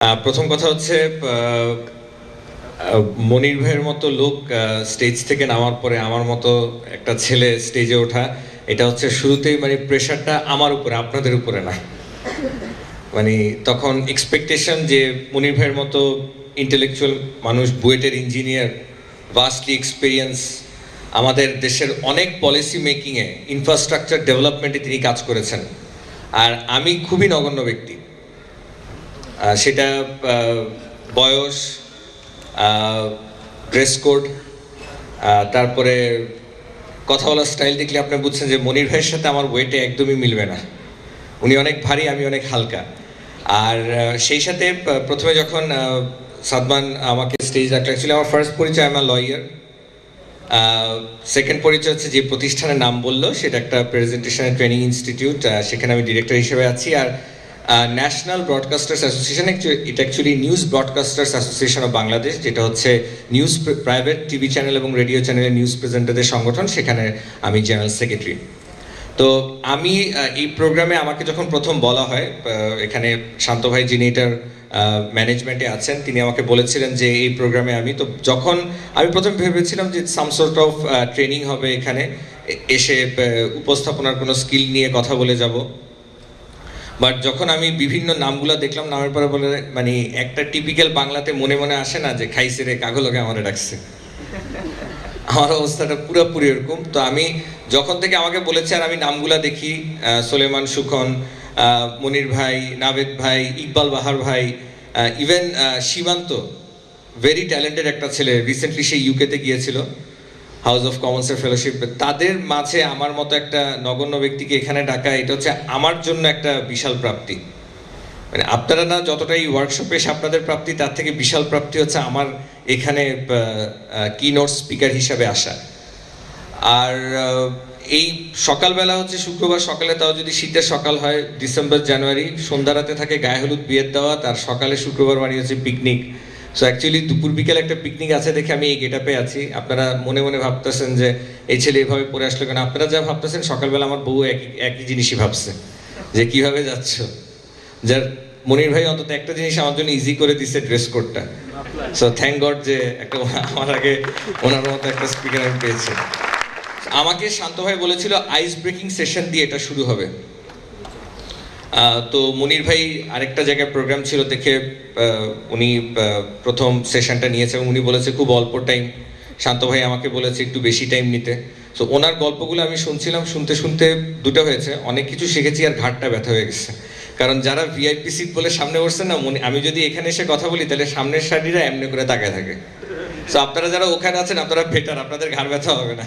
প্রথম কথা হচ্ছে মনির ভাইয়ের মতো লোক স্টেজ থেকে নামার পরে আমার মতো একটা ছেলে স্টেজে ওঠা, এটা হচ্ছে শুরুতেই মানে প্রেশারটা আমার উপরে, আপনাদের উপরে না। মানে তখন এক্সপেকটেশন যে মনির ভাইয়ের মতো ইন্টেলেকচুয়াল মানুষ, বুয়েটের ইঞ্জিনিয়ার, ভাস্টলি এক্সপিরিয়েন্স, আমাদের দেশের অনেক পলিসি মেকিংয়ে, ইনফ্রাস্ট্রাকচার ডেভেলপমেন্টে তিনি কাজ করেছেন। আর আমি খুবই নগণ্য ব্যক্তি, সেটা বয়স, ড্রেস কোড, তারপরে কথা বলার স্টাইল দেখলে আপনি বুঝছেন যে মনির ভাইয়ের সাথে আমার ওয়েটে একদমই মিলবে না। উনি অনেক ভারী, আমি অনেক হালকা। আর সেই সাথে প্রথমে যখন সাদমান আমাকে স্টেজ রাখলো, অ্যাকচুয়ালি আমার ফার্স্ট পরিচয় আমার লয়ার, সেকেন্ড পরিচয় হচ্ছে যে প্রতিষ্ঠানের নাম বললো সেটা একটা প্রেজেন্টেশন ট্রেনিং ইনস্টিটিউট, সেখানে আমি ডিরেক্টর হিসেবে আছি। আর ন্যাশনাল ব্রডকাস্টার্স অ্যাসোসিয়েশন, এটা actually news broadcasters association of Bangladesh, যেটা হচ্ছে নিউজ প্রাইভেট টিভি চ্যানেল এবং রেডিও চ্যানেলের নিউজ প্রেজেন্টারদের সংগঠন, সেখানে আমি জেনারেল সেক্রেটারি। তো আমি এই প্রোগ্রামে আমাকে যখন প্রথম বলা হয়, এখানে শান্ত ভাই যিনি এটার ম্যানেজমেন্টে আছেন, তিনি আমাকে বলেছিলেন যে এই প্রোগ্রামে যখন আমি প্রথম ভেবেছিলাম যে সাম সর্ট অফ ট্রেনিং হবে, এখানে এসে উপস্থাপনার কোনো স্কিল নিয়ে কথা বলে যাব। বাট যখন আমি বিভিন্ন নামগুলো দেখলাম, নামের পরে বলে মানে একটা টিপিক্যাল বাংলাতে মনে মনে আসে না যে খাইছে রে কাগলকে আমারে ডাকছে, আমার অবস্থাটা পুরোপুরি এরকম। তো আমি যখন থেকে আমাকে বলেছে, আর আমি নামগুলা দেখি, সোলেমান সুখন, মনির ভাই, নাভেদ ভাই, ইকবাল বাহার ভাই, ইভেন সীমান্ত, ভেরি ট্যালেন্টেড একটা ছেলে, রিসেন্টলি সে ইউকেতে গিয়েছিল হাউস অফ কমন্সের ফেলোশিপ। তাদের মাঝে আমার মতো একটা নগণ্য ব্যক্তিকে এখানে ডাকা, এটা হচ্ছে আমার জন্য একটা বিশাল প্রাপ্তি। মানে আপনারা না যতটা এই ওয়ার্কশপে এসে আপনাদের প্রাপ্তি, তার থেকে বিশাল প্রাপ্তি হচ্ছে আমার এখানে কিনোট স্পিকার হিসাবে আসা। আর এই সকালবেলা হচ্ছে শুক্রবার সকালে, তাও যদি শীতের সকাল হয়, ডিসেম্বর জানুয়ারি, সন্ধ্যা রাতে থাকে গায়ে হলুদ বিয়ের দেওয়া, তার সকালে শুক্রবার মানে হচ্ছে পিকনিক। সো অ্যাকচুয়ালি দুপুর বিকেলে একটা পিকনিক আছে দেখে আমি এই গেটআপে আছি। আপনারা মনে মনে ভাবতেছেন যে এই ছেলে এভাবে পরে আসলো কেন, আপনারা যা ভাবতেছেন সকালবেলা আমার বউ একই জিনিসই ভাবছে যে কিভাবে যাচ্ছ। যার মনির ভাই অন্তত একটা জিনিস আমার জন্য ইজি করে দিচ্ছে, ড্রেস কোডটা। সো থ্যাংক গড যে একটা আমার আগে ওনার মতো একটা স্পিকার আমি পেয়েছি। আমাকে শান্ত ভাই বলেছিল আইস ব্রেকিং সেশন দিয়ে এটা শুরু হবে। তো মনির ভাই আরেকটা জায়গায় প্রোগ্রাম ছিল দেখে উনি প্রথম সেশনটা নিয়েছে এবং উনি বলেছে খুব অল্প টাইম। শান্ত ভাই আমাকে বলেছে একটু বেশি টাইম নিতে। তো ওনার গল্পগুলো আমি শুনছিলাম, শুনতে শুনতে দুটো হয়েছে, অনেক কিছু শিখেছি আর ঘাটটা ব্যথা হয়ে গেছে। কারণ যারা ভিআইপি সিট বলে সামনে বসছেন না, আমি যদি এখানে এসে কথা বলি তাহলে সামনের সারিরা এমনি করে তাকায় থাকে। তো আপনারা যারা ওখানে আছেন আপনারা বেটার, আপনাদের ঘাড় ব্যথা হবে না।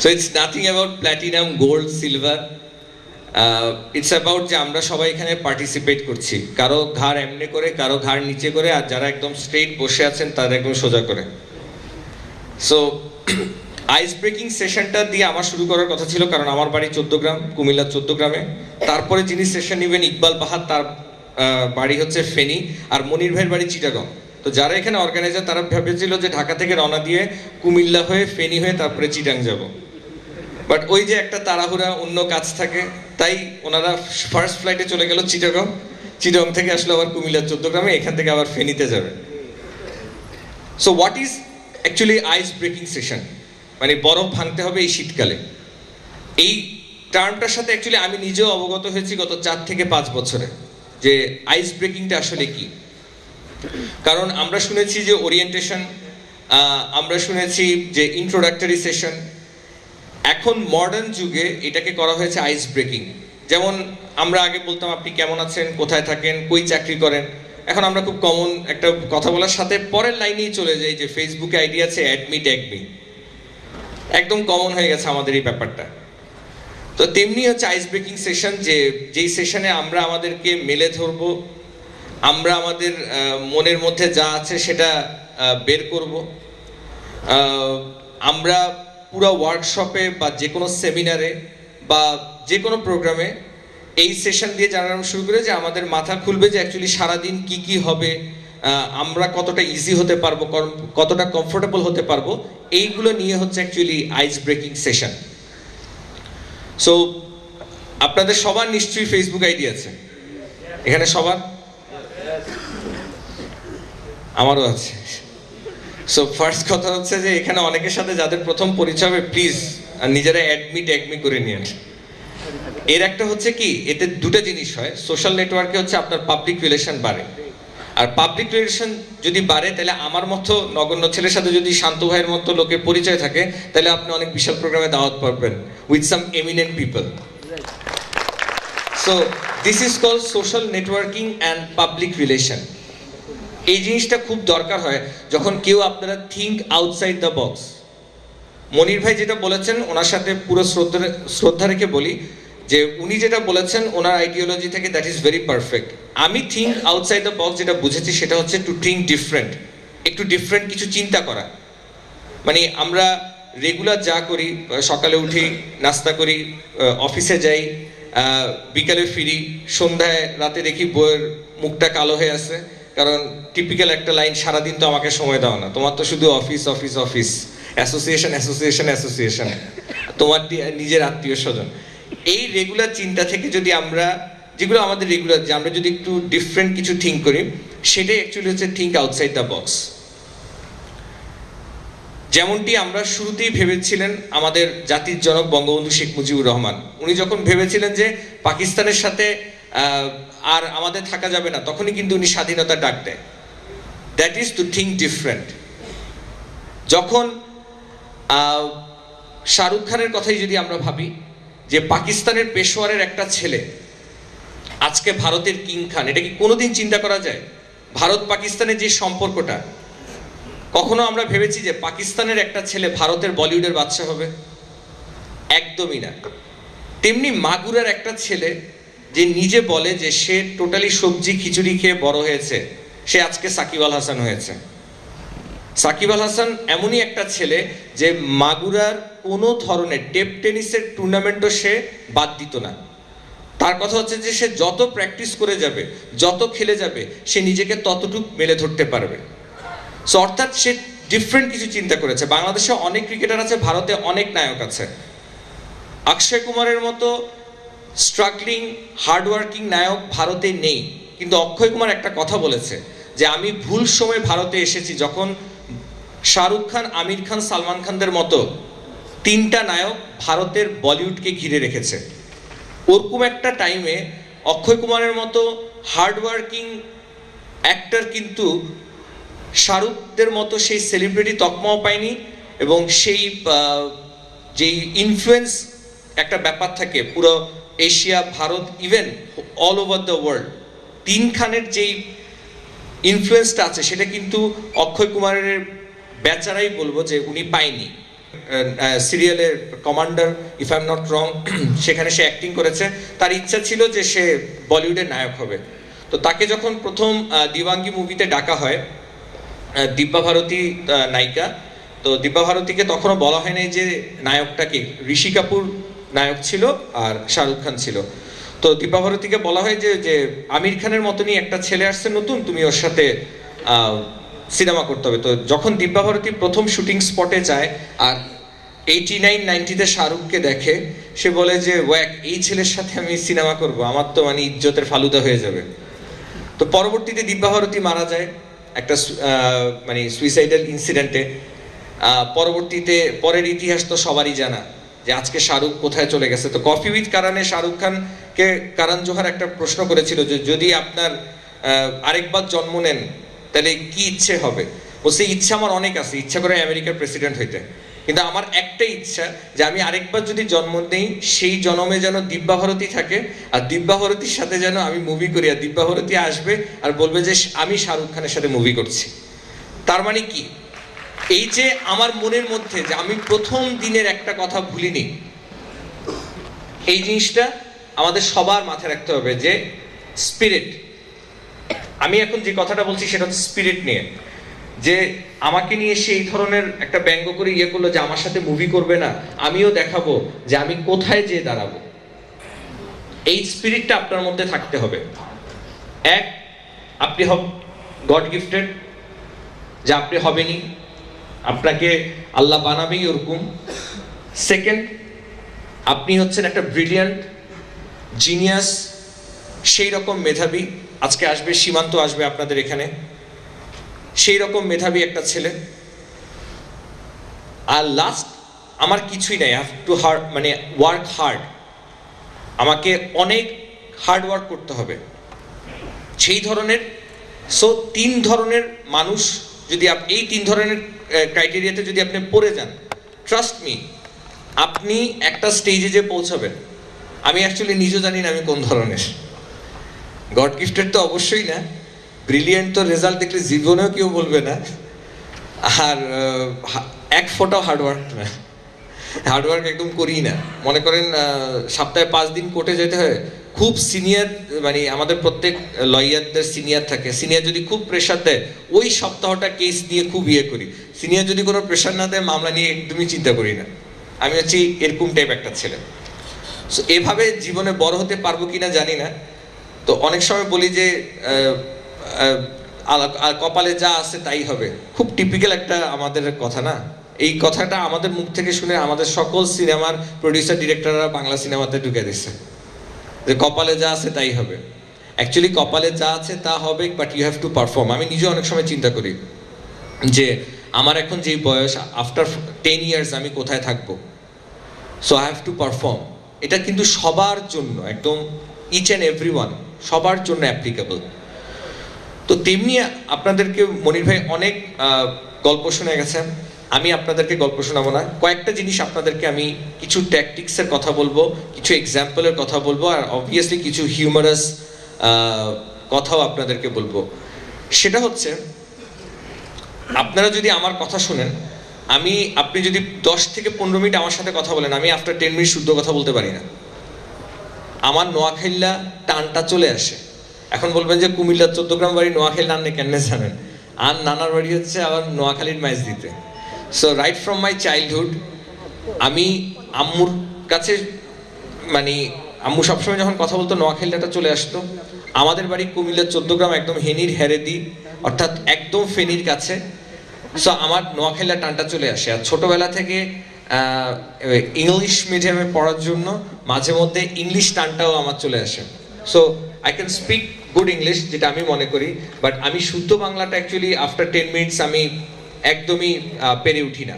So it's nothing about platinum, gold, silver. It's about যে আমরা সবাই এখানে পার্টিসিপেট করছি, কারো ঘাড় এমনি করে, কারো ঘাড় নিচে করে, আর যারা একদম স্ট্রেট বসে আছেন তারা একদম সোজা করে। সো আইস ব্রেকিং সেশনটা দিয়ে আমার শুরু করার কথা ছিল, কারণ আমার বাড়ি 14 গ্রাম, কুমিল্লার 14 গ্রামে। তারপরে যিনি সেশন নেবেন ইকবাল বাহার, তার বাড়ি হচ্ছে ফেনী, আর মনির ভাইয়ের বাড়ি চিটাগং। তো যারা এখানে অর্গানাইজার তারা ভেবেছিল যে ঢাকা থেকে রওনা দিয়ে কুমিল্লা হয়ে ফেনী হয়ে তারপরে চিটাং যাব। বাট ওই যে একটা তাড়াহুড়া, অন্য কাজ থাকে, তাই ওনারা ফার্স্ট ফ্লাইটে চলে গেল চিটাগং। চিটাগং থেকে আসলো আবার কুমিল্লার 14 গ্রামে, এখান থেকে আবার ফেনীতে যাবে। So what is actually ice breaking session? মানে বরফ ভাঙতে হবে এই শীতকালে। এই টার্মটার সাথে অ্যাকচুয়ালি আমি নিজেও অবগত হয়েছি গত 4 থেকে 5 বছরে, যে আইস ব্রেকিংটা আসলে কি। কারণ আমরা শুনেছি যে ওরিয়েন্টেশন, আমরা শুনেছি যে ইন্ট্রোডাক্টরি সেশন, এখন মডার্ন যুগে এটাকে করা হয়েছে আইস ব্রেকিং। যেমন আমরা আগে বলতাম আপনি কেমন আছেন, কোথায় থাকেন, কই চাকরি করেন। এখন আমরা খুব কমন একটা কথা বলার সাথে পরের লাইনেই চলে যাই যে ফেসবুকে আইডি আছে, অ্যাডমি ট্যাগ মি। একদম কমন হয়ে গেছে আমাদের এই ব্যাপারটা। তো তেমনি হচ্ছে আইস ব্রেকিং সেশন, যেই সেশনে আমরা আমাদেরকে মেলে ধরবো, আমরা আমাদের মনের মধ্যে যা আছে সেটা বের করব। আমরা পুরো ওয়ার্কশপে বা যে কোনো সেমিনারে বা যে কোনো প্রোগ্রামে এই সেশন দিয়ে জানানো শুরু করে যে আমাদের মাথা খুলবে যে অ্যাকচুয়ালি সারাদিন কি কি হবে, আমরা কতটা ইজি হতে পারবো, কতটা কমফোর্টেবল হতে পারবো, এইগুলো নিয়ে হচ্ছে actually ice breaking session. So আপনাদের সবার নিশ্চয়ই ফেসবুক আইডি আছে এখানে সবার। আমারও আছে। সো ফার্স্ট কথা হচ্ছে যে এখানে অনেকের সাথে যাদের প্রথম পরিচয় হবে প্লিজ নিজেরা অ্যাডমি করে নিন। এর একটা হচ্ছে কি, এতে দুটো জিনিস হয়। সোশ্যাল নেটওয়ার্কে হচ্ছে আপনার পাবলিক রিলেশন বাড়ে, আর পাবলিক রিলেশন যদি বাড়ে তাহলে আমার মতো নগণ্য ছেলের সাথে যদি শান্ত ভাইয়ের মতো লোকের পরিচয় থাকে তাহলে আপনি অনেক বিশাল প্রোগ্রামে দাওয়াত পাবেন with some eminent people. So this is called social networking and public relation. এই জিনিসটা খুব দরকার হয় যখন কেউ আপনারা think outside the box. Monir ভাই যেটা বলেছেন ওনার সাথে পুরো শ্রদ্ধা রেখে বলি যে উনি যেটা বলেছেন ওনার আইডিওলজি থেকে দ্যাট ইজ ভেরি পারফেক্ট। আমি থিঙ্ক আউটসাইড দ্য বক্স যেটা বুঝেছি সেটা হচ্ছে টু থিঙ্ক ডিফারেন্ট, একটু ডিফারেন্ট কিছু চিন্তা করা। মানে আমরা রেগুলার যা করি, সকালে উঠি, নাস্তা করি, অফিসে যাই, বিকালে ফিরি, সন্ধ্যায় রাতে দেখি বইয়ের মুখটা কালো হয়ে আছে, কারণ টিপিক্যাল একটা লাইন, সারাদিন তো আমাকে সময় দাও না, তোমার তো শুধু office office office, association association association, তোমার নিজের আত্মীয় স্বজন। এই রেগুলার চিন্তা থেকে যদি আমরা, যেগুলো আমাদের রেগুলার, যে আমরা যদি একটু ডিফারেন্ট কিছু থিঙ্ক করি, সেটাই অ্যাকচুয়ালি হচ্ছে থিঙ্ক আউটসাইড দ্য বক্স। যেমনটি আমরা শুরুতেই ভেবেছিলেন আমাদের জাতির জনক বঙ্গবন্ধু শেখ মুজিবুর রহমান, উনি যখন ভেবেছিলেন যে পাকিস্তানের সাথে আর আমাদের থাকা যাবে না, তখনই কিন্তু উনি স্বাধীনতার ডাক দেয়। That is to think different. যখন শাহরুখ খানের কথাই যদি আমরা ভাবি, যে পাকিস্তানের পেশোয়ারের একটা ছেলে আজকে ভারতের কিং খান, এটা কি কোনোদিন চিন্তা করা যায়? ভারত পাকিস্তানের যে সম্পর্কটা, কখনো আমরা ভেবেছি যে পাকিস্তানের একটা ছেলে ভারতের বলিউডের বাদশা হবে? একদমই না। তেমনি মাগুরার একটা ছেলে যে নিজে বলে যে সে টোটালি সবজি খিচুড়ি খেয়ে বড় হয়েছে, সে আজকে সাকিব আল হাসান হয়েছে। সাকিব আল হাসান এমনই একটা ছেলে যে মাগুরার কোনো ধরনের টেপ টেনিসের টুর্নামেন্টও সে বাদ দিত না। তার কথা হচ্ছে যে সে যত প্র্যাকটিস করে যাবে, যত খেলে যাবে, সে নিজেকে ততটুকু মেলে ধরতে পারবে। সো অর্থাৎ সে ডিফারেন্ট কিছু চিন্তা করেছে। বাংলাদেশে অনেক ক্রিকেটার আছে, ভারতে অনেক নায়ক আছে। অক্ষয় কুমারের মতো স্ট্রাগলিং হার্ডওয়ার্কিং নায়ক ভারতে নেই, কিন্তু অক্ষয় কুমার একটা কথা বলেছে যে আমি ভুল সময় ভারতে এসেছি, যখন শাহরুখ খান, আমির খান, সালমান খানদের মতো তিনটা নায়ক ভারতের বলিউডকে ঘিরে রেখেছে। ওরকম একটা টাইমে অক্ষয় কুমারের মতো হার্ডওয়ার্কিং অ্যাক্টর কিন্তু শাহরুখদের মতো সেই সেলিব্রিটি তকমাও পায়নি, এবং সেই যেই ইনফ্লুয়েন্স একটা ব্যাপার থাকে পুরো Asia, Bharat, even all over the world, তিন খানের যেই ইনফ্লুয়েন্সটা আছে সেটা কিন্তু অক্ষয় কুমারের বেচারাই বলবো যে উনি পায়নি। সিরিয়ালের commander, if I am not wrong, সেখানে সে অ্যাক্টিং করেছে। তার ইচ্ছা ছিল যে সে বলিউডের নায়ক হবে। তো তাকে যখন প্রথম দিওয়াঙ্গি মুভিতে ডাকা হয়, দিব্যা ভারতী নায়িকা, তো দিব্যা ভারতীকে তখনও বলা হয়নি যে নায়কটাকে, ঋষি কাপুর নায়ক ছিল আর শাহরুখ খান ছিল। তো দিব্যা ভারতীকে বলা হয় যে আমির খানের মতনই একটা ছেলে আসছে নতুন, তুমি ওর সাথে সিনেমা করতে হবে। তো যখন দিব্যা ভারতী প্রথম শুটিং স্পটে যায় আর 89-90-তে শাহরুখকে দেখে, সে বলে যে ওয়াক, এই ছেলের সাথে আমি সিনেমা করব, আমার তো মানে ইজ্জতের ফালুদা হয়ে যাবে। তো পরবর্তীতে দিব্যা ভারতী মারা যায় একটা মানে সুইসাইডাল ইনসিডেন্টে। পরবর্তীতে পরের ইতিহাস তো সবারই জানা, যে আজকে শাহরুখ কোথায় চলে গেছে। তো কফি উইথ কারণে শাহরুখ খানকে কারণ জোহার একটা প্রশ্ন করেছিল যে যদি আপনার আরেকবার জন্ম নেন তাহলে কি ইচ্ছে হবে? ও সেই ইচ্ছা আমার অনেক আছে, ইচ্ছা করে আমেরিকার প্রেসিডেন্ট হইতে, কিন্তু আমার একটাই ইচ্ছা যে আমি আরেকবার যদি জন্ম নেই সেই জন্মে যেন দিব্যা ভারতী থাকে, আর দিব্যা ভারতীর সাথে যেন আমি মুভি করি, আর দিব্যা ভারতী আসবে আর বলবে যে আমি শাহরুখ খানের সাথে মুভি করছি। তার মানে কি, এই যে আমার মনের মধ্যে যে আমি প্রথম দিনের একটা কথা ভুলিনি, এই জিনিসটা আমাদের সবার মাথায় রাখতে হবে যে স্পিরিট। আমি এখন যে কথাটা বলছি সেটা হচ্ছে স্পিরিট নিয়ে, যে আমাকে নিয়ে সেই ধরনের একটা ব্যঙ্গ করে ইয়ে করলো যে আমার সাথে মুভি করবে না, আমিও দেখাবো যে আমি কোথায় যেয়ে দাঁড়াবো। এই স্পিরিটটা আপনার মধ্যে থাকতে হবে। এক, আপনি গড গিফটেড, যে আপনি হবেনই, আপনাকে আল্লাহ বানাবেই ওরকম। সেকেন্ড, আপনি হচ্ছেন একটা ব্রিলিয়ান্ট জিনিয়াস, সেই রকম মেধাবী। আজকে আসবে সীমান্ত, আসবে আপনাদের এখানে, সেই রকম মেধাবী একটা ছেলে। আর লাস্ট আমার কিছুই নাই, হ্যাভ টু মানে ওয়ার্ক হার্ড, আমাকে অনেক হার্ড ওয়ার্ক করতে হবে সেই ধরনের। সো 3 ধরনের মানুষ যদি এই 3 ধরনের ক্রাইটেরিয়াতে যদি আপনি পড়ে যান, ট্রাস্ট মি, আপনি একটা স্টেজে যে পৌঁছাবেন। আমি অ্যাকচুয়ালি নিজেও জানি না আমি কোন ধরনের। গড গিফটেড তো অবশ্যই না, ব্রিলিয়েন্ট তো রেজাল্ট দেখলে জীবনেও কেউ বলবে না। আর এক ফোঁটাও হার্ডওয়ার্ক না, হার্ডওয়ার্ক একদম করি না। মনে করেন সপ্তাহে 5 দিন কোর্টে যেতে হয়, খুব সিনিয়র, মানে আমাদের প্রত্যেক লয়ারদের সিনিয়র থাকে, সিনিয়র যদি খুব প্রেশার দেয় ওই সপ্তাহটা কেস নিয়ে খুব করি। সিনিয়র যদি কোনো প্রেশার না দেয় মামলা নিয়ে একদমই চিন্তা করি না। আমি হচ্ছি এরকম টাইপ একটা ছেলে। সো এভাবে জীবনে বড় হতে পারবো কিনা জানি না। তো অনেক সময় বলি যে কপালে যা আছে তাই হবে, খুব টিপিক্যাল একটা আমাদের কথা না? এই কথাটা আমাদের মুখ থেকে শুনে আমাদের সকল সিনেমার প্রডিউসার ডিরেক্টররা বাংলা সিনেমাতে ঢুকে দিচ্ছে যে কপালে যা আছে তাই হবে। অ্যাকচুয়ালি কপালে যা আছে তা হবে, but you have to perform. আমি নিজে অনেক সময় চিন্তা করি যে আমার এখন যেই বয়স, আফটার 10 ইয়ার্স আমি কোথায় থাকবো। So I have to perform. এটা কিন্তু সবার জন্য, একদম ইচ অ্যান্ড এভরি ওয়ান, সবার জন্য অ্যাপ্লিকেবল। তো তেমনি আপনাদেরকে মনির ভাই অনেক গল্প শুনে গেছেন, আমি আপনাদেরকে গল্প শোনাবো না। কয়েকটা জিনিস আপনাদেরকে আমি কিছু ট্যাকটিক্সের কথা বলবো, কিছু এক্সাম্পলের কথা বলবো, আর অবভিয়াসলি কিছু হিউমারাস কথাও আপনাদেরকে বলবো। সেটা হচ্ছে, আপনারা যদি আমার কথা শুনেন, আপনি যদি 10 থেকে 15 মিনিট আমার সাথে কথা বলেন, আমি আফটার 10 মিনিট শুদ্ধ কথা বলতে পারি না। আমার নোয়াখাইলা টানটা চলে আসে। এখন বলবেন যে কুমিল্লার 14 গ্রাম বাড়ি, নোয়াখালী নান্নে কেমনে জানেন? আর নানার বাড়ি হচ্ছে আবার নোয়াখালীর ম্যাচ দিতে। So right from my childhood আমি আম্মুর কাছে, মানে আম্মু সবসময় যখন কথা বলতো নোয়াখালীটা চলে আসতো। আমাদের বাড়ি কুমিল্লার 14 গ্রাম, একদম হেনির হেরেদি, অর্থাৎ একদম ফেনীর কাছে। সো আমার নোয়াখালীর টানটা চলে আসে। আর ছোটবেলা থেকে ইংলিশ মিডিয়ামে পড়ার জন্য মাঝে মধ্যে ইংলিশ টানটাও আমার চলে আসে। So I can speak good English, যেটা আমি মনে করি, বাট আমি শুদ্ধ বাংলাটা অ্যাকচুয়ালি আফটার 10 মিনিটস আমি একদমই পেরে উঠি না।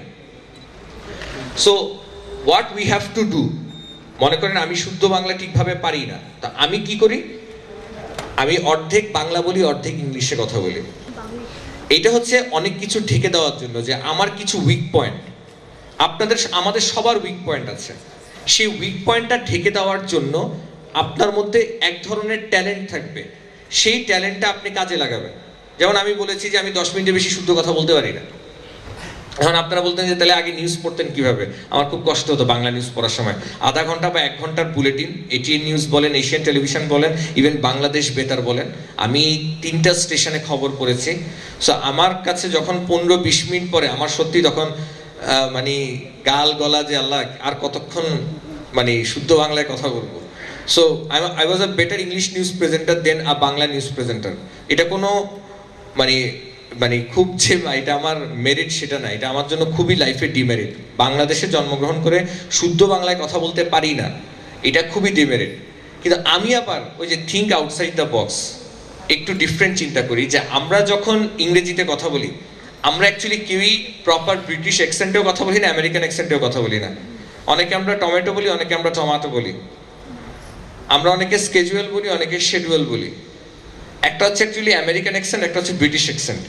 So what we have to do, মনে করেন আমি শুদ্ধ বাংলা ঠিকভাবে পারি না, তা আমি কি করি? আমি অর্ধেক বাংলা বলি, অর্ধেক ইংলিশে কথা বলি। এটা হচ্ছে অনেক কিছু ঢেকে দেওয়ার জন্য, যে আমার কিছু উইক পয়েন্ট, আমাদের সবার উইক পয়েন্ট আছে। সেই উইক পয়েন্টটা ঢেকে দেওয়ার জন্য আপনার মধ্যে এক ধরনের ট্যালেন্ট থাকবে, সেই ট্যালেন্টটা আপনি কাজে লাগাবেন। যেমন আমি বলেছি যে আমি 10 মিনিটের বেশি শুদ্ধ কথা বলতে পারি না। এখন আপনারা বলতেন যে তাহলে আগে নিউজ পড়তেন কিভাবে? আমার খুব কষ্ট হতো বাংলা নিউজ পড়ার সময়। আধা ঘন্টা বা 1 ঘন্টার বুলেটিন, এটিএন নিউজ বলেন, এশিয়ান টেলিভিশন বলেন, ইভেন বাংলাদেশ বেতার বলেন, আমি 3টা স্টেশনে খবর পড়েছি। সো আমার কাছে যখন 15-20 মিনিট পরে আমার সত্যি তখন মানে গাল গলা যে আল্লাহ আর কতক্ষণ মানে শুদ্ধ বাংলায় কথা বলবো। So I was a better English news presenter than a Bangla news presenter. এটা কোনো মানে মানে খুব যে এটা আমার মেরিট সেটা না, এটা আমার জন্য খুবই লাইফে ডিমেরিট। বাংলাদেশে জন্মগ্রহণ করে শুদ্ধ বাংলায় কথা বলতে পারি না, এটা খুবই ডিমেরিট। কিন্তু আমি আবার ওই যে থিঙ্ক আউটসাইড দ্য বক্স, একটু ডিফারেন্ট চিন্তা করি, যে আমরা যখন ইংরেজিতে কথা বলি, আমরা অ্যাকচুয়ালি কেউই প্রপার ব্রিটিশ অ্যাকসেন্টেও কথা বলি না, আমেরিকান অ্যাকসেন্টেও কথা বলি না। অনেকে আমরা টমেটো বলি, অনেকে আমরা টমাটো বলি, আমরা অনেকে স্কেজুয়াল বলি, অনেকে শেডুয়াল বলি। একটা হচ্ছে অ্যাকচুয়ালি আমেরিকান অ্যাকসেন্ট, একটা হচ্ছে ব্রিটিশ অ্যাকসেন্ট।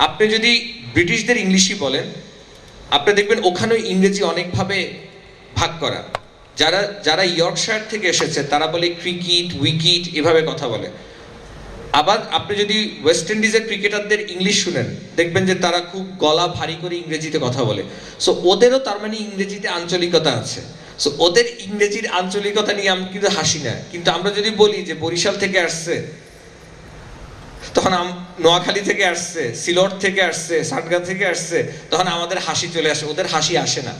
আপনি যদি ব্রিটিশদের ইংলিশই বলেন, আপনি দেখবেন ওখানেও ইংরেজি অনেকভাবে ভাগ করা। যারা ইয়র্কশায়ার থেকে এসেছে তারা বলে ক্রিকেট, উইকেট, এভাবে কথা বলে। আবার আপনি যদি ওয়েস্ট ইন্ডিজের ক্রিকেটারদের ইংলিশ শুনেন, দেখবেন যে তারা খুব গলা ভারী করে ইংরেজিতে কথা বলে। সো ওদেরও তার মানে ইংরেজিতে আঞ্চলিকতা আছে। সো ওদের ইংরেজির আঞ্চলিকতা নিয়ে আমি কিন্তু হাসি না, কিন্তু আমরা যদি বলি যে বরিশাল থেকে আসছে, তখন নোয়াখালী থেকে আসছে, সিলট থেকে আসছে, সাতগাঁ থেকে আসছে, তখন আমাদের হাসি চলে আসে, ওদের হাসি আসে না।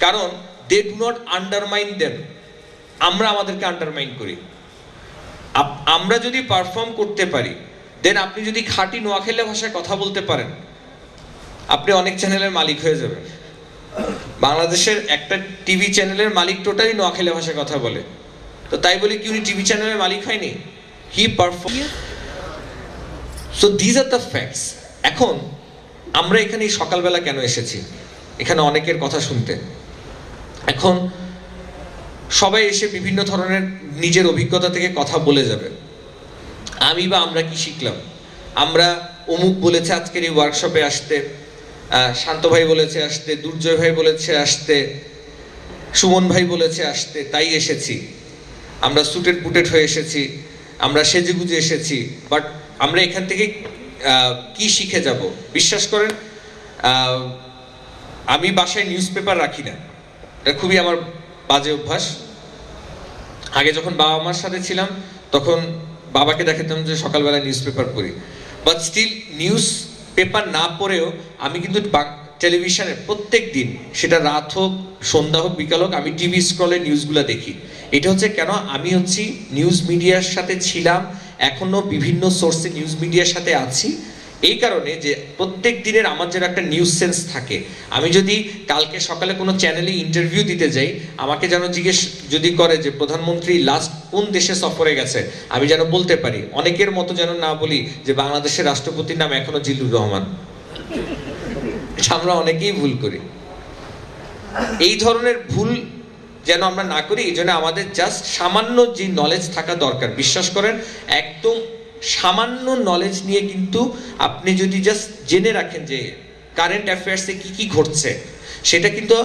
কারণ they do not undermine them, আমরা আমাদেরকে আন্ডারমাইন করি। আমরা যদি পারফর্ম করতে পারি, দেন আপনি যদি খাঁটি নোয়াখালী ভাষায় কথা বলতে পারেন, আপনি অনেক চ্যানেলের মালিক হয়ে যাবেন। বাংলাদেশের একটা টিভি চ্যানেলের মালিক টোটালি নোয়াখালী ভাষায় কথা বলে। তো তাই বলে কি উনি টিভি চ্যানেলের মালিক হয়নি? He perform. So these are the facts. এখন আমরা এখানে এই সকালবেলা কেন এসেছি? এখানে অনেকের কথা শুনতে। এখন সবাই এসে বিভিন্ন ধরনের নিজের অভিজ্ঞতা থেকে কথা বলে যাবে। আমি বা আমরা কি শিখলাম? আমরা অমুক বলেছে আজকের এই ওয়ার্কশপে আসতে, শান্ত ভাই বলেছে আসতে, দুর্জয় ভাই বলেছে আসতে, সুমন ভাই বলেছে আসতে, তাই এসেছি। আমরা সুটেড বুটেড হয়ে এসেছি, আমরা সেজেগুজে এসেছি, বাট আমরা এখান থেকে কি শিখে যাব? বিশ্বাস করেন, আমি বাসায় নিউজ পেপার রাখি না, এটা খুবই আমার বাজে অভ্যাস। আগে যখন বাবা মার সাথে ছিলাম তখন বাবাকে দেখাতাম যে সকালবেলা নিউজ পেপার পড়ি, বাট স্টিল নিউজ পেপার না পড়েও আমি কিন্তু টেলিভিশনে প্রত্যেক দিন, সেটা রাত হোক, সন্ধ্যা হোক, বিকাল হোক, আমি টিভি স্ক্রলে নিউজগুলো দেখি। এটা হচ্ছে কেন, আমি হচ্ছি নিউজ মিডিয়ার সাথে ছিলাম, এখনো বিভিন্ন সোর্সে নিউজ মিডিয়ার সাথে আছি। এই কারণে যে প্রত্যেক দিনের আমার যেন একটা নিউজ সেন্স থাকে। আমি যদি কালকে সকালে কোনো চ্যানেলে ইন্টারভিউ দিতে যাই, আমাকে যেন জিজ্ঞেস যদি করে যে প্রধানমন্ত্রী লাস্ট কোন দেশে সফরে গেছে, আমি যেন বলতে পারি। অনেকের মতো যেন না বলি যে বাংলাদেশের রাষ্ট্রপতির নাম এখনো জিল্লুর রহমান। আমরা অনেকেই ভুল করি। এই ধরনের ভুল যেন আমরা না করি, এই জন্য আমাদের জাস্ট সামান্য যে নলেজ থাকা দরকার। বিশ্বাস করেন, একদম সামান্য নলেজ নিয়ে কিন্তু আপনি যদি জাস্ট জেনে রাখেন যে কারেন্ট অ্যাফেয়ার্সে কি কি ঘটছে, সেটা কিন্তু,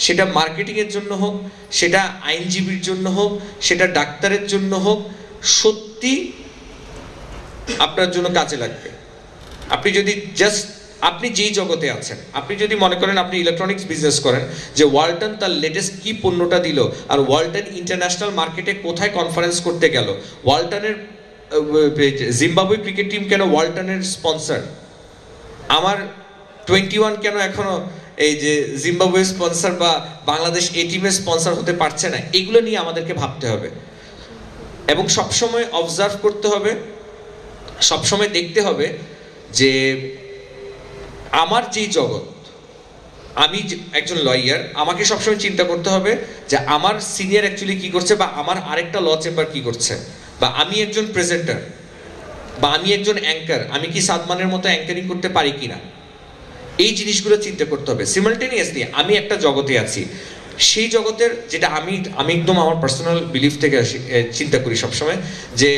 সেটা মার্কেটিংয়ের জন্য হোক, সেটা আইনজীবীর জন্য হোক, সেটা ডাক্তারের জন্য হোক, সত্যি আপনার জন্য কাজে লাগবে। আপনি যদি জাস্ট, আপনি যেই জগতে আছেন, আপনি যদি মনে করেন আপনি ইলেকট্রনিক্স বিজনেস করেন, যে ওয়ালটন তার লেটেস্ট কি পণ্যটা দিল, আর ওয়ালটন ইন্টারন্যাশনাল মার্কেটে কোথায় কনফারেন্স করতে গেল, ওয়ালটনের জিম্বাবুয়ে ক্রিকেট টিম কেন ওয়ালটনের স্পন্সর, আমার 21 কেন এখনো এই যে জিম্বাবুয়ে স্পন্সর বা বাংলাদেশ এ টিমের স্পন্সর হতে পারছে না, এগুলো নিয়ে আমাদেরকে ভাবতে হবে। এবং সবসময় অবজার্ভ করতে হবে, সবসময় দেখতে হবে যে আমার যেই জগৎ, আমি একজন লয়ার, আমাকে সবসময় চিন্তা করতে হবে যে আমার সিনিয়র অ্যাকচুয়ালি কি করছে, বা আমার আরেকটা ল চেম্বার কি করছে, বা আমি একজন প্রেজেন্টার, বা আমি একজন অ্যাঙ্কার, আমি কি সাদমানের মতো অ্যাঙ্কারিং করতে পারি কিনা, এই জিনিসগুলো চিন্তা করতে হবে। সিমালটেনিয়াসলি আমি একটা জগতে আছি, সেই জগতের যেটা আমি একদম আমার পার্সোনাল বিলিফ থেকে চিন্তা করি সবসময়, যে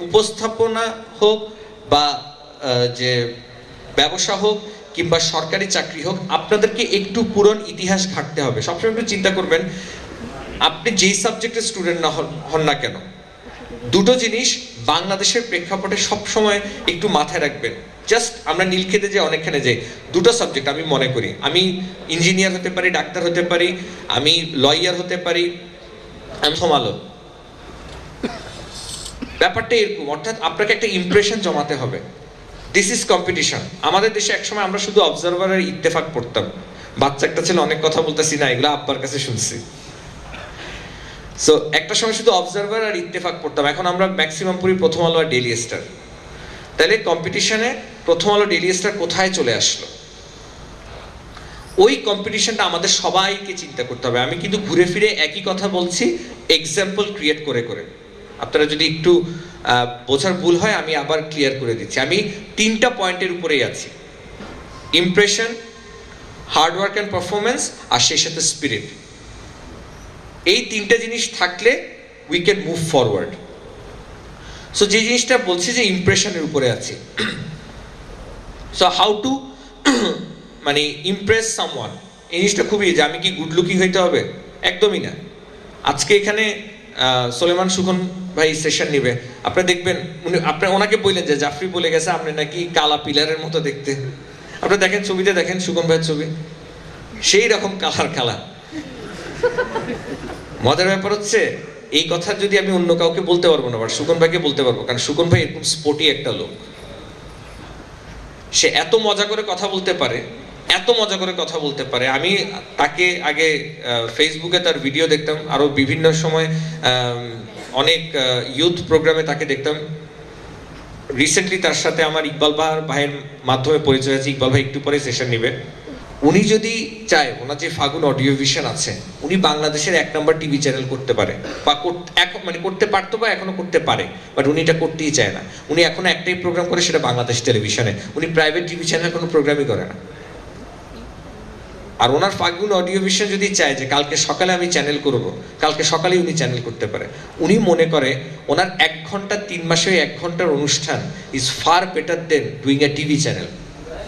উপস্থাপনা হোক বা যে ব্যবসা হোক কিংবা সরকারি চাকরি হোক, আপনাদেরকে একটু পুরনো ইতিহাস ঘাঁটতে হবে। সবসময় একটু চিন্তা করবেন, আপনি যেই সাবজেক্টের স্টুডেন্ট না হন না কেন, দুটো জিনিস বাংলাদেশের প্রেক্ষাপটে সবসময় একটু মাথায় রাখবেন। জাস্ট আমরা নীলক্ষেতে যে অনেকখানে যাই, দুটো সাবজেক্ট আমি মনে করি, আমি ইঞ্জিনিয়ার হতে পারি, ডাক্তার হতে পারি, আমি লয়ার হতে পারি, আমি সমালো। ব্যাপারটা এরকম, অর্থাৎ আপনাকে একটা ইমপ্রেশন জমাতে হবে। This is competition. আমাদের দেশে একসময় আমরা শুধু অবজারভার আর ইত্তেফাক পড়তাম। বাচ্চা একটা ছেলে, অনেক কথা বলতেছি না, এগুলো আব্বার কাছে শুনছি। সো একটা সময় শুধু অবজারভার আর ইত্তেফাক পড়তাম, এখন আমরা ম্যাক্সিমাম পড়ি প্রথম আলো আর ডেইলি স্টার। তাহলে কম্পিটিশনে প্রথম আলো ডেইলি স্টার কোথায় চলে আসলো? ওই কম্পিটিশনটা আমাদের সবাইকে চিন্তা করতে হবে। আমি কিন্তু ঘুরে ফিরে একই কথা বলছি, এক্সাম্পল ক্রিয়েট করে করে। আপনারা যদি একটু বোঝার ভুল হয় আমি আবার ক্লিয়ার করে দিচ্ছি। আমি 3টা পয়েন্টের উপরেই আছি: ইমপ্রেশন, হার্ডওয়ার্ক অ্যান্ড পারফরমেন্স, আর সেই সাথে স্পিরিট। এই 3টা জিনিস থাকলে we can move forward. So যে জিনিসটা বলছি যে ইমপ্রেশনের উপরে আছি, সো হাউ টু মানে ইমপ্রেস সামওয়ান, এই জিনিসটা খুবই, যে আমি কি গুড লুকিং হইতে হবে? একদমই না। আজকে এখানে সোলেমান সুখন ভাই সেশন নিবে, আপনি দেখবেন ওনাকে বললেন যে জাফরি বলে গেছে আপনি নাকি কালা পিলারের মতো দেখতে। আপনি দেখেন ছবিতে, দেখেন সুখন ভাইয়ের ছবি, সেই রকম কালার কালা। মজার ব্যাপার হচ্ছে এই কথা যদি আমি অন্য কাউকে বলতে পারবো না, বাট সুখন ভাইকে বলতে পারবো, কারণ সুখন ভাই এরকম স্পোর্টি একটা লোক। সে এত মজা করে কথা বলতে পারে, এত মজা করে কথা বলতে পারে। আমি তাকে আগে ফেসবুকে তার ভিডিও দেখতাম, আরো বিভিন্ন সময় অনেক ইউথ প্রোগ্রামে তাকে দেখতাম। রিসেন্টলি তার সাথে আমার ইকবাল ভাইয়ের মাধ্যমে পরিচয় আছে। ইকবাল ভাই একটু পরে সেশন নেবে। উনি যদি চায়, ওনার যে ফাগুন অডিও ভিশন আছে, উনি বাংলাদেশের 1 নম্বর টিভি চ্যানেল করতে পারে, বা মানে করতে পারতো, বা এখনো করতে পারে, বাট উনি এটা করতেই চায় না। উনি এখনো একটাই প্রোগ্রাম করে, সেটা বাংলাদেশ টেলিভিশনে। উনি প্রাইভেট টিভি চ্যানেলে কোনো প্রোগ্রামই করে না। আর ওনার ফাগুন অডিও ভিশন যদি চায় যে কালকে সকালে আমি চ্যানেল করব, কালকে সকালেই উনি চ্যানেল করতে পারে। উনি মনে করে ওনার 1 ঘন্টা 3 মাসে 1 ঘন্টার অনুষ্ঠান is far better then doing a TV channel.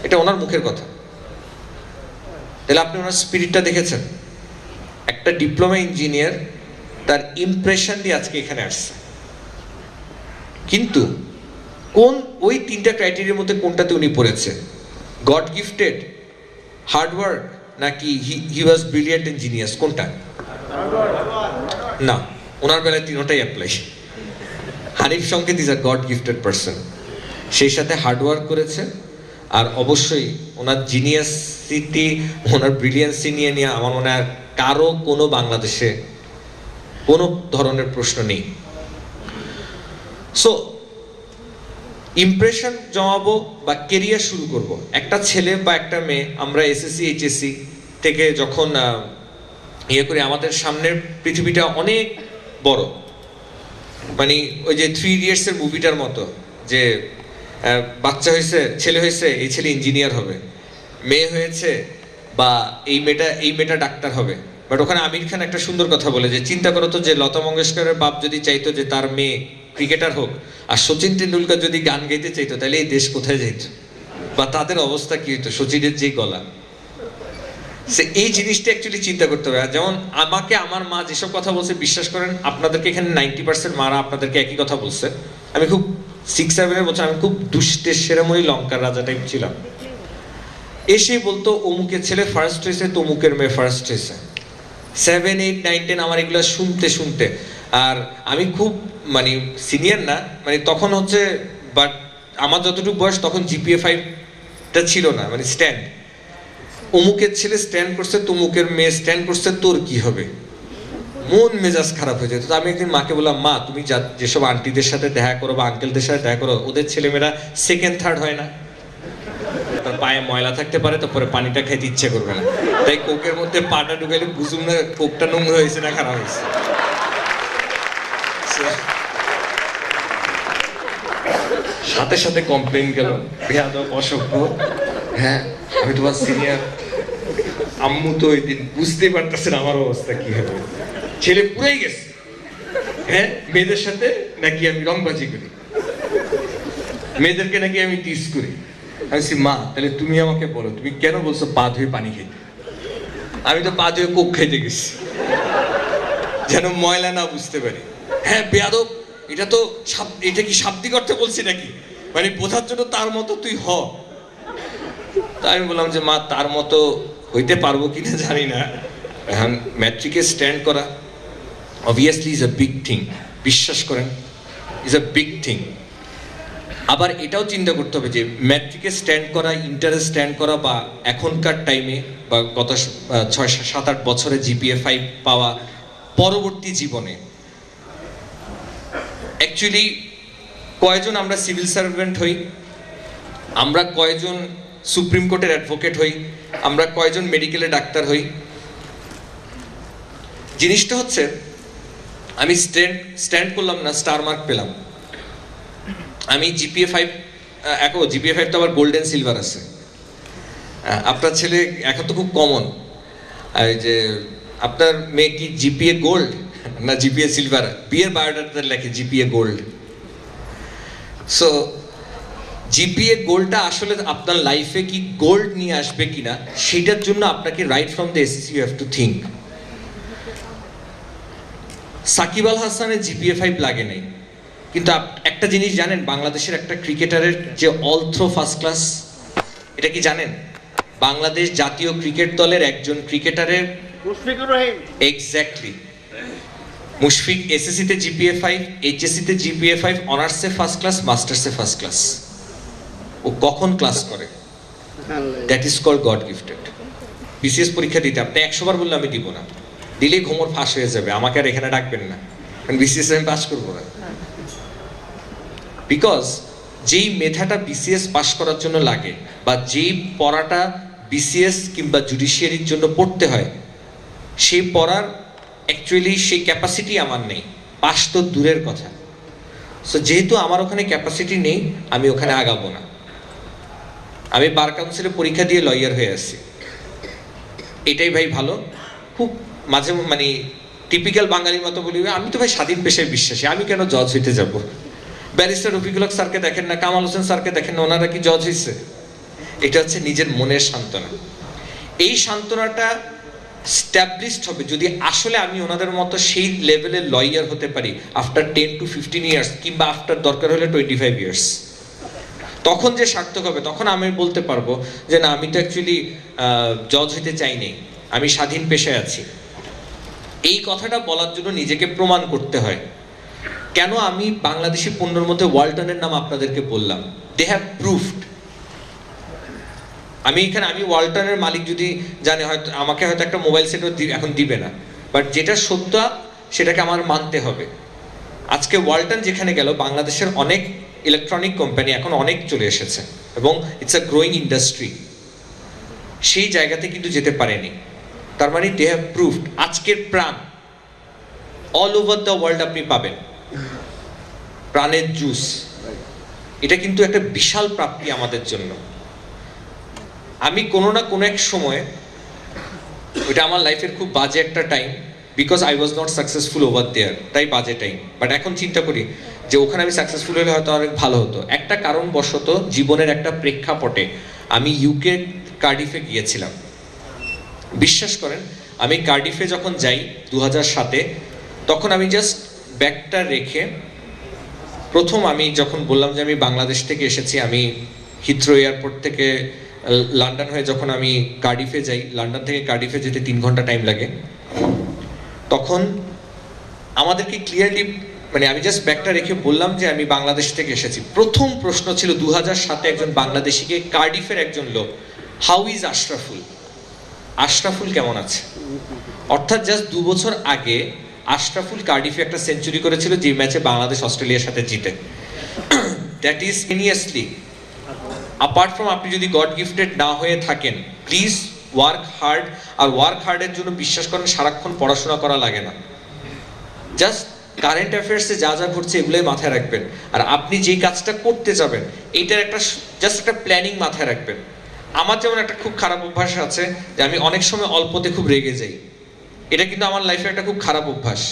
এটা ওনার মুখের কথা। তাহলে আপনি ওনার স্পিরিটটা দেখেছেন। একটা ডিপ্লোমা ইঞ্জিনিয়ার তার ইমপ্রেশন দিয়ে আজকে এখানে আসছে, কিন্তু কোন ওই 3টা ক্রাইটেরিয়ার মধ্যে কোনটাতে উনি পড়েছে? গড গিফটেড, হার্ডওয়ার্ক, নাকি হি ওয়াজ ব্রিলিয়েন্ট ইন জিনিয়াস? কোনটা? না, ওনার বেলায় 3টাই অ্যাপ্লাই। হানিফ সংকেত is a god gifted person, সেই সাথে হার্ডওয়ার্ক করেছে, আর অবশ্যই ওনার জিনিয়াসিটি, ওনার ব্রিলিয়েন্সি নিয়ে আমার মনে হয় কারো কোনো বাংলাদেশে কোনো ধরনের প্রশ্ন নেই। সো ইমপ্রেশন জমাবো বা কেরিয়ার শুরু করব। একটা ছেলে বা একটা মেয়ে, আমরা এসএসসি এইচএসসি থেকে যখন ইয়ে করি, আমাদের সামনের পৃথিবীটা অনেক বড়। মানে ওই যে 3 ইডিয়টসের মুভিটার মতো, যে বাচ্চা হয়েছে, ছেলে হয়েছে, এই ছেলে ইঞ্জিনিয়ার হবে, মেয়ে হয়েছে বা এই মেয়েটা ডাক্তার হবে। বাট ওখানে আমির খান একটা সুন্দর কথা বলে, যে চিন্তা করো তো, যে লতা মঙ্গেশকরের বাপ যদি চাইতো যে তার মেয়ে ক্রিকেটার হোক, আর সচিন টেন্ডুলকার যদি গান গাইতে চাইতো, তাহলে এই দেশ কোথায় যেত বা তাদের অবস্থা কি হতো? সচিনের যেই গলা, সে এই জিনিসটা অ্যাকচুয়ালি চিন্তা করতে হবে। যেমন আমাকে আমার মা যেসব কথা বলছে, বিশ্বাস করেন আপনাদেরকে এখানে 90% মারা আপনাদেরকে একই কথা বলছে। আমি খুব 6-7 বছর আমি খুব দুষ্টের সেরামণি লঙ্কার রাজা টাইপ ছিলাম। এসে বলতো অমুকের ছেলে ফার্স্ট হয়েছে, তমুকের মেয়ে ফার্স্ট হয়েছে। 7, 8, 9, 10 আমার এগুলো শুনতে শুনতে, আর আমি খুব মানে সিনিয়র না, মানে তখন হচ্ছে, বাট আমার যতটুকু বয়স তখন জিপিএ 5টা ছিল না, মানে স্ট্যান্ড। অমুকের ছেলে স্ট্যান্ড করছে, তমুকের মেয়ে স্ট্যান্ড করছে, তোর কি হবে? মন মেজাজ খারাপ হয়ে যেত। তো আমি একদিন মাকে বললাম, মা তুমি যেসব আন্টিদের সাথে দেখা করো বা আঙ্কেলদের সাথে দেখা করো, ওদের ছেলেমেয়েরা 2nd, 3rd হয় না, তার পায়ে ময়লা থাকতে পারে, তারপরে পানিটা খাইতে ইচ্ছে করবে না, তাই কোকের মধ্যে পাটা ঢুকাইলে বুঝুম না কোকটা নোংরা হয়েছে না খারাপ হয়েছে। সাথে সাথে কমপ্লেন গেল, বেয়াদব, অসভ্য। হ্যাঁ, আমি তোমার সিনিয়র। আম্মু তো ওই দিন বুঝতেই পারতেছেন আমার অবস্থা কি হবে। ছেলে পুরাই গেছে। হ্যাঁ, মেয়েদের সাথে নাকি আমি রংবাজি করি, মেয়েদেরকে নাকি আমি টিজ করি। আমি বলছি, মা তাহলে তুমি আমাকে বলো, তুমি কেন বলছো পা ধুয়ে পানি খেতে? আমি তো পা ধুয়ে কোক খাইতে গেছি, যেন ময়লা না বুঝতে পারি। হ্যাঁ বেয়াদব, এটা কি শাব্দিক অর্থে বলছি নাকি, মানে বোঝার জন্য তার মতো তুই হ। তা আমি বললাম যে মা তার মতো হইতে পারবো কিনা জানি না, এখন ম্যাট্রিকে স্ট্যান্ড করা obviously is a big thing, বিশ্বাস করেন, ইজ আ বিগ থিং। আবার এটাও চিন্তা করতে হবে যে ম্যাট্রিকে স্ট্যান্ড করা, ইন্টারে স্ট্যান্ড করা, বা এখনকার টাইমে বা গত 6-7-8 বছরে জিপিএ 5 পাওয়া, পরবর্তী জীবনে অ্যাকচুয়ালি কয়জন আমরা সিভিল সার্ভেন্ট হই, আমরা কয়জন সুপ্রিম কোর্টের অ্যাডভোকেট হই, আমরা কয়জন মেডিকেলে ডাক্তার হই। জিনিসটা হচ্ছে আমি স্ট্যান্ড করলাম না, স্টার মার্ক পেলাম। আমি জিপিএ 5, এখন জিপিএ 5 তো আবার গোল্ডেন সিলভার আছে। আপনার ছেলে এখন তো খুব কমন, যে আপনার মেয়ে কি জিপিএ গোল্ড না জিপিএ সিলভার? বিয়ের বায়োডাটাতে লেখে জিপিএ গোল্ড। সো জিপিএ গোল্ডটা আসলে আপনার লাইফে কি গোল্ড নিয়ে আসবে কিনা, সেটার জন্য আপনাকে right from the SSC you have to think. Shakib Al হাসানের জিপিএ 5 লাগে নাই, কিন্তু একটা জিনিস জানেন, বাংলাদেশের একটা ক্রিকেটারের যে অল থ্রো ফার্স্ট ক্লাস, এটা কি জানেন? বাংলাদেশ জাতীয় ক্রিকেট দলের একজন ক্রিকেটারের মুশফিকুর রহিম, এক্স্যাক্টলি, মুশফিক এসএসসিতে জিপিএ 5, এইচএসসিতে জিপিএ 5, অনার্সে ফার্স্ট ক্লাস, মাস্টার্সে ফার্স্ট ক্লাস। ও কখন ক্লাস করে? That is called God gifted. BCS পরীক্ষা দিতে আপনি 100 বার বললে আমি দিব না, দিলেই ঘুমোর ফাঁস হয়ে যাবে, আমাকে আর এখানে ডাকবেন না, কারণ বিসিএস আমি পাস করবো না। বিকজ যেই মেধাটা বিসিএস পাস করার জন্য লাগে, বা যেই পড়াটা বিসিএস কিংবা জুডিশিয়ারির জন্য পড়তে হয়, সেই পড়ার অ্যাকচুয়ালি সেই ক্যাপাসিটি আমার নেই, পাস তো দূরের কথা। সো যেহেতু আমার ওখানে ক্যাপাসিটি নেই, আমি ওখানে আগাবো না। আমি বার কাউন্সিলে পরীক্ষা দিয়ে লয়ার হয়ে আসছি, এটাই ভাই ভালো। খুব মাঝে মানে টিপিক্যাল বাঙালির মতো বলি, আমি তো ভাই স্বাধীন পেশায় বিশ্বাসী, আমি কেন জজ হইতে যাব? ব্যারিস্টার রফিকুল হক স্যারকে দেখেন না, কামাল হোসেন স্যারকে দেখেন না, ওনারা কি জজ হয়েছে? এটা হচ্ছে নিজের মনের সান্ত্বনা। এই সান্ত্বনাটা স্ট্যাবলিশড হবে যদি আসলে আমি ওনাদের মতো সেই লেভেলের লয়ার হতে পারি আফটার 10 to 15 ইয়ার্স, কিংবা আফটার দরকার হলে 25 ইয়ার্স। তখন যে সার্থক হবে, তখন আমি বলতে পারবো যে না, আমি তো অ্যাকচুয়ালি জজ হতে চাইনি, আমি স্বাধীন পেশায় আছি। এই কথাটা বলার জন্য নিজেকে প্রমাণ করতে হয়। কেন আমি বাংলাদেশি পণ্যের মধ্যে ওয়ালটনের নাম আপনাদেরকে বললাম? They have proved. আমি ওয়ালটনের মালিক যদি জানে, হয়তো আমাকে হয়তো একটা মোবাইল সেটও এখন দিবে না, বাট যেটা সত্য সেটাকে আমার মানতে হবে। আজকে ওয়ালটন যেখানে গেল, বাংলাদেশের অনেক ইলেকট্রনিক কোম্পানি এখন অনেক চলে এসেছে এবং ইটস আ গ্রোয়িং ইন্ডাস্ট্রি। সেই জায়গাতে কিন্তু যেতে পারেনি। তার মানে দে হ্যাভ প্রুভড। আজকের প্রাণ অল ওভার দ্য ওয়ার্ল্ড আপনি পাবেন। প্রাণের জুস, এটা কিন্তু একটা বিশাল প্রাপ্তি আমাদের জন্য। আমি কোনো না কোনো এক সময়, ওইটা আমার লাইফের খুব বাজে একটা time, because I was not successful over there, তাই বাজে টাইম। বাট এখন চিন্তা করি যে ওখানে আমি সাকসেসফুল হলে হয়তো অনেক ভালো হতো। একটা কারণবশত জীবনের একটা প্রেক্ষাপটে আমি ইউকে কার্ডিফে গিয়েছিলাম। বিশ্বাস করেন, আমি কার্ডিফে যখন যাই 2007-এ, তখন আমি জাস্ট ব্যাগটা রেখে, প্রথম আমি যখন বললাম যে আমি বাংলাদেশ থেকে এসেছি, আমি হিথ্রো এয়ারপোর্ট থেকে লন্ডন হয়ে যখন আমি কার্ডিফে যাই, লন্ডন থেকে কার্ডিফে যেতে 3 ঘন্টা টাইম লাগে, তখন আমাদেরকে ক্লিয়ারলি, মানে আমি জাস্ট ব্যাগটা রেখে বললাম যে আমি বাংলাদেশ থেকে এসেছি। প্রথম প্রশ্ন ছিল 2007-এ একজন বাংলাদেশিকে, কার্ডিফের একজন লোক, হাউ ইজ আশরাফুল? আশরাফুল কেমন আছে? অর্থাৎ জাস্ট 2 বছর আগে আশরাফুল কার্ডিফে একটা সেঞ্চুরি করেছিল, যে ম্যাচে বাংলাদেশ অস্ট্রেলিয়ার সাথে জিতে। That is seriously, apart from আপনি যদি গড গিফটেড না হয়ে থাকেন, প্লিজ ওয়ার্ক হার্ড। আর ওয়ার্ক হার্ডের জন্য বিশ্বাস করেন সারাক্ষণ পড়াশোনা করা লাগে না। জাস্ট কারেন্ট অ্যাফেয়ার্সে যা যা ঘটছে এগুলোই মাথায় রাখবেন। আর আপনি যেই কাজটা করতে যাবেন, এইটার একটা জাস্ট একটা প্ল্যানিং মাথায় রাখবেন। আমার যেমন একটা খুব খারাপ অভ্যাস আছে যে আমি অনেক সময় অল্পতে খুব রেগে যাই। এটা কিন্তু আমার লাইফে একটা খুব খারাপ অভ্যাস।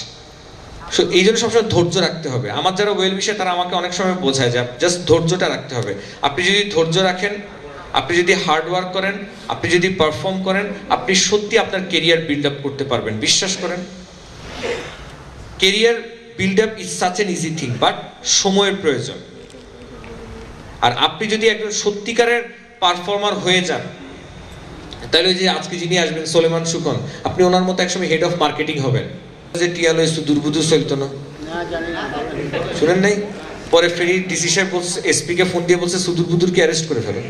সো এই জন্য সবসময় ধৈর্য রাখতে হবে। আমার যারা ওয়েল উইশার তারা আমাকে অনেক সময় বোঝায় যে জাস্ট ধৈর্যটা রাখতে হবে। আপনি যদি ধৈর্য রাখেন, আপনি যদি হার্ড ওয়ার্ক করেন, আপনি যদি পারফর্ম করেন, আপনি সত্যি আপনার কেরিয়ার বিল্ড আপ করতে পারবেন। বিশ্বাস করেন, career build up is such N easy thing, but সময়ের প্রয়োজন। আর আপনি যদি একজন সত্যিকারের পারফর্মার হয়ে যান, তাহলে ওই যে আজকে যিনি আসবেন সোলেমান সুখন, আপনি ওনার মতো একসময় হেড অফ মার্কেটিং হবেন। যে টিয়ালো সুদূরবুদূর চলতো না, শুনেন নাই? পরে ফেরি ডিসি সাহেব বলছে, এসপি কে ফোন দিয়ে বলছে সুদূরবুদূরকে অ্যারেস্ট করে ফেলো।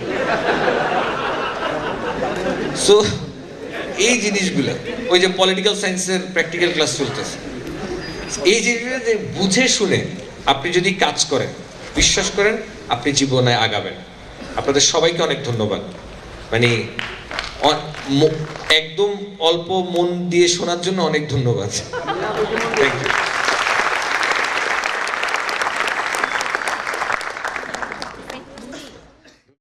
সো এই জিনিসগুলো, ওই যে পলিটিক্যাল সায়েন্সের প্র্যাকটিক্যাল ক্লাস চলতেছে, এই জিনিসগুলো যে বুঝে শুনে আপনি যদি কাজ করেন, বিশ্বাস করেন আপনি জীবনে আগাবেন। আপনাদের সবাইকে অনেক ধন্যবাদ। মানে একদম অল্প মন দিয়ে শোনার জন্য অনেক ধন্যবাদ। Thank you.